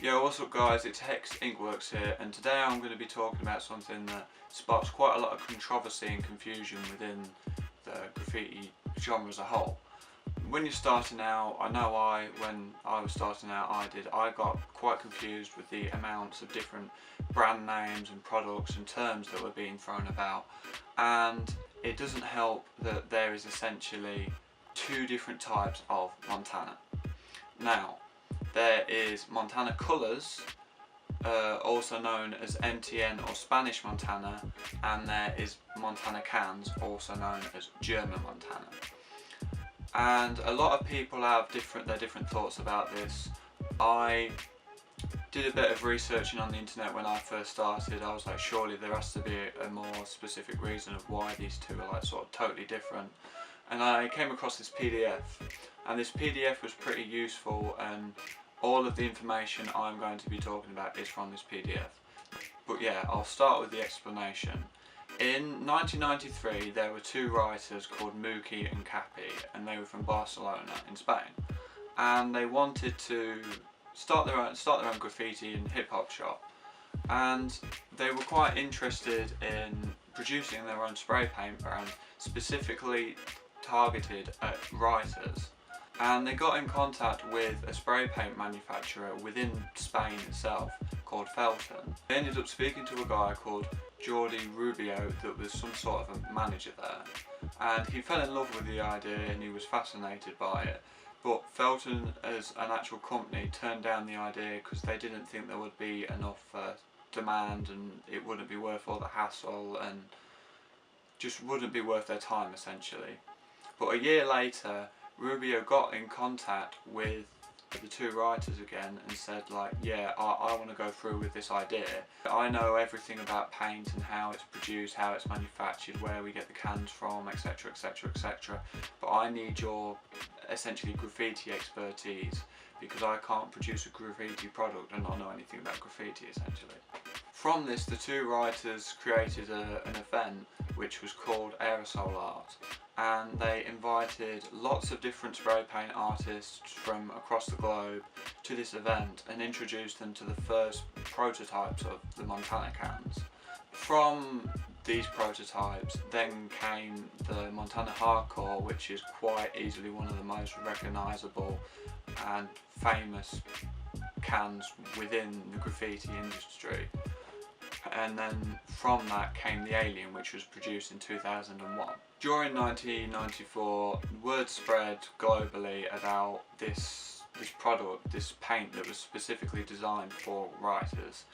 Yo, what's up guys, it's HexxInkworks here, and today I'm going to be talking about something that sparks quite a lot of controversy and confusion within the graffiti genre as a whole. When you're starting out, when I was starting out, I got quite confused with the amounts of different brand names and products and terms that were being thrown about, and it doesn't help that there is essentially two different types of Montana. Now, there is Montana Colors, also known as MTN or Spanish Montana, and there is Montana Cans, also known as German Montana. And a lot of people have their different thoughts about this. I did a bit of researching on the internet when I first started. I was like, surely there has to be a more specific reason of why these two are like sort of totally different. And I came across this PDF, and this PDF was pretty useful, and all of the information I'm going to be talking about is from this PDF. But yeah, I'll start with the explanation. In 1993 there were two writers called Muki and Capi, and they were from Barcelona in Spain, and they wanted to start their own graffiti and hip hop shop, and they were quite interested in producing their own spray paint brand specifically targeted at writers. And they got in contact with a spray paint manufacturer within Spain itself called Felton. They ended up speaking to a guy called Jordi Rubio that was some sort of a manager there, and he fell in love with the idea and he was fascinated by it. But Felton as an actual company turned down the idea because they didn't think there would be enough demand, and it wouldn't be worth all the hassle and just wouldn't be worth their time essentially. But a year later, Rubio got in contact with the two writers again and said like, yeah, I want to go through with this idea. I know everything about paint and how it's produced, how it's manufactured, where we get the cans from, etc, etc, etc, but I need your essentially graffiti expertise, because I can't produce a graffiti product and not know anything about graffiti essentially. From this, the two writers created an event which was called Aerosol Art, and they invited lots of different spray paint artists from across the globe to this event and introduced them to the first prototypes of the Montana cans. From these prototypes then came the Montana Hardcore, which is quite easily one of the most recognisable and famous cans within the graffiti industry. And then from that came the Alien, which was produced in 2001. During 1994, word spread globally about this product, this paint that was specifically designed for writers,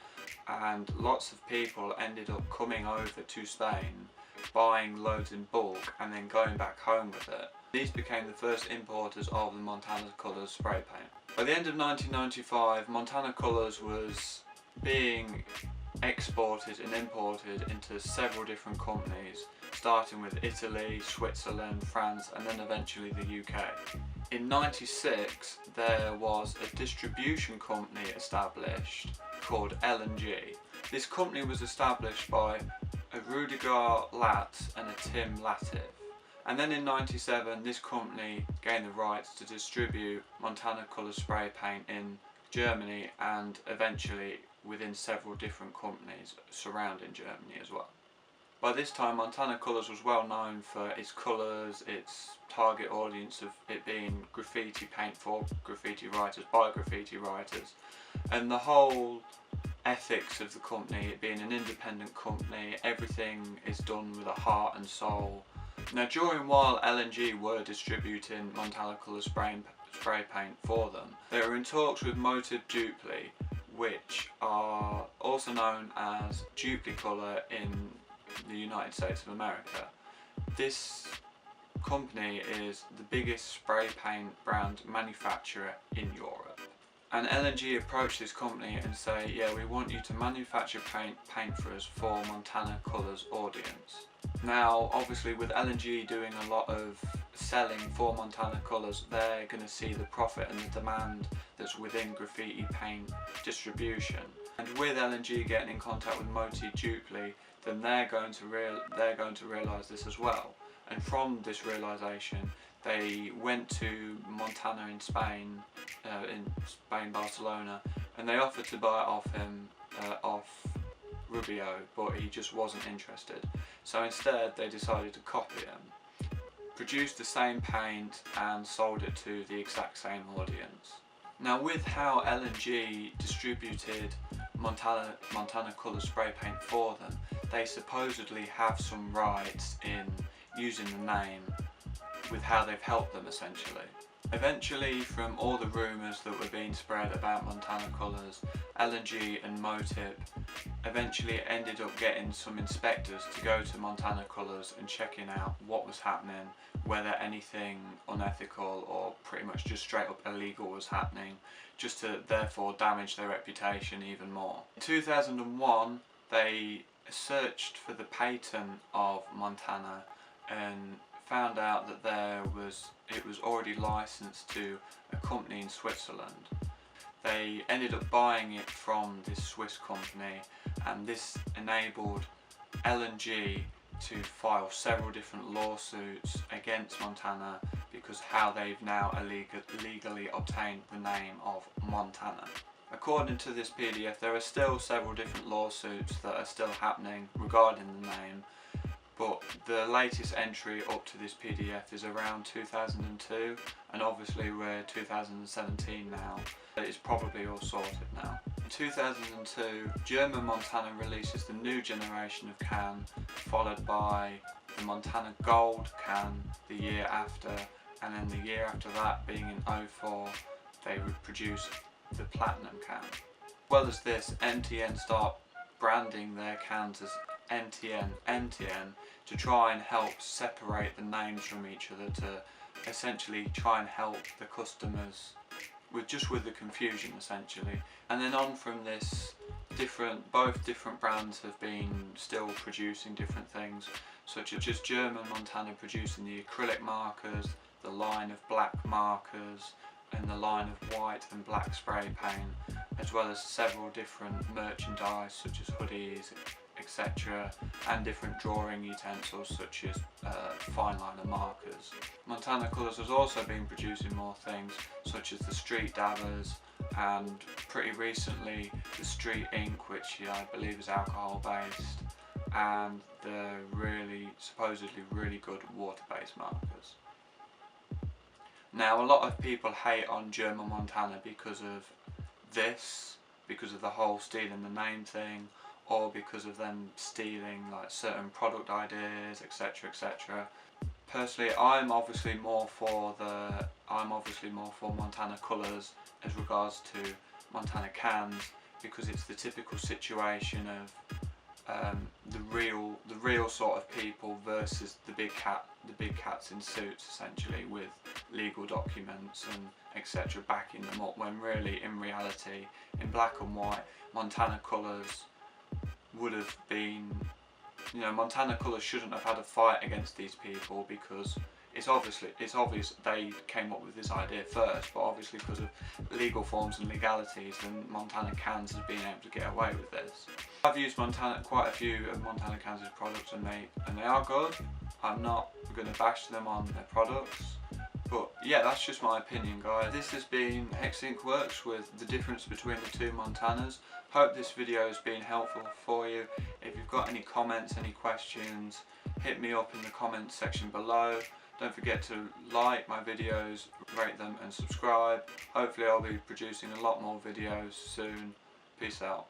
and lots of people ended up coming over to Spain, buying loads in bulk and then going back home with it. These became the first importers of the Montana Colors spray paint. By the end of 1995, Montana Colors was being exported and imported into several different companies, starting with Italy, Switzerland, France, and then eventually the UK. In '96 there was a distribution company established called L&G. This company was established by a Rudiger Latz and a Tim Latif. And then in '97 this company gained the rights to distribute Montana Colors spray paint in Germany and eventually within several different companies surrounding Germany as well. By this time, Montana Colors was well known for its colours, its target audience of it being graffiti paint for graffiti writers, by graffiti writers, and the whole ethics of the company, it being an independent company, everything is done with a heart and soul. Now, while L&G were distributing Montana Colors spray paint for them, they were in talks with Motive Dupli, which are also known as Duplicolor in the United States of America. This company is the biggest spray paint brand manufacturer in Europe. And L&G approached this company and say, yeah, we want you to manufacture paint for us for Montana Colors audience. Now, obviously with L&G doing a lot of selling for Montana Colors, they're going to see the profit and the demand that's within graffiti paint distribution. And with L&G getting in contact with Motive Dupli, then they're going to realise this as well. And from this realisation, they went to Montana in Spain, Barcelona, and they offered to buy it off him, off Rubio, but he just wasn't interested. So instead they decided to copy him, produced the same paint and sold it to the exact same audience. Now, with how L&G distributed Montana Colours spray paint for them, they supposedly have some rights in using the name with how they've helped them essentially. Eventually, from all the rumours that were being spread about Montana Colours, L&G and Motip eventually ended up getting some inspectors to go to Montana Colours and checking out what was happening, whether anything unethical or pretty much just straight up illegal was happening, just to therefore damage their reputation even more. In 2001 they searched for the patent of Montana and found out that it was already licensed to a company in Switzerland. They ended up buying it from this Swiss company, and this enabled L&G to file several different lawsuits against Montana because how they've now illegally obtained the name of Montana. According to this PDF, there are still several different lawsuits that are still happening regarding the name, but the latest entry up to this PDF is around 2002, and obviously we're 2017 now. It's probably all sorted now. In 2002, German Montana releases the new generation of can, followed by the Montana Gold can the year after, and then the year after that, being in 04, they would produce the Platinum can. As well as this, MTN start branding their cans as MTN to try and help separate the names from each other, to essentially try and help the customers with the confusion essentially. And then on from this, both different brands have been still producing different things, such as just German Montana producing the acrylic markers, the line of black markers, and the line of white and black spray paint, as well as several different merchandise such as hoodies, etc., and different drawing utensils such as fine liner markers. Montana Colours has also been producing more things such as the street dabbers, and pretty recently the street ink, which I believe is alcohol based, and the supposedly really good water based markers. Now, a lot of people hate on German Montana because of this, because of the whole stealing the name thing, or because of them stealing like certain product ideas, etc., etc. Personally, I'm obviously more for Montana Colours as regards to Montana Cans, because it's the typical situation of the real sort of people versus the big cats in suits, essentially, with legal documents and etc. backing them up, when really in reality, in black and white, Montana Colours would have been, Montana Colours shouldn't have had a fight against these people, because it's obvious they came up with this idea first, but obviously because of legal forms and legalities, then Montana Cans has been able to get away with this. I've used quite a few of Montana Cans' products, and they are good. I'm not going to bash them on their products, but yeah, that's just my opinion, guys. This has been HexxInkworks with the difference between the two Montanas. Hope this video has been helpful for you. If you've got any comments, any questions, hit me up in the comments section below. Don't forget to like my videos, rate them and subscribe. Hopefully I'll be producing a lot more videos soon. Peace out.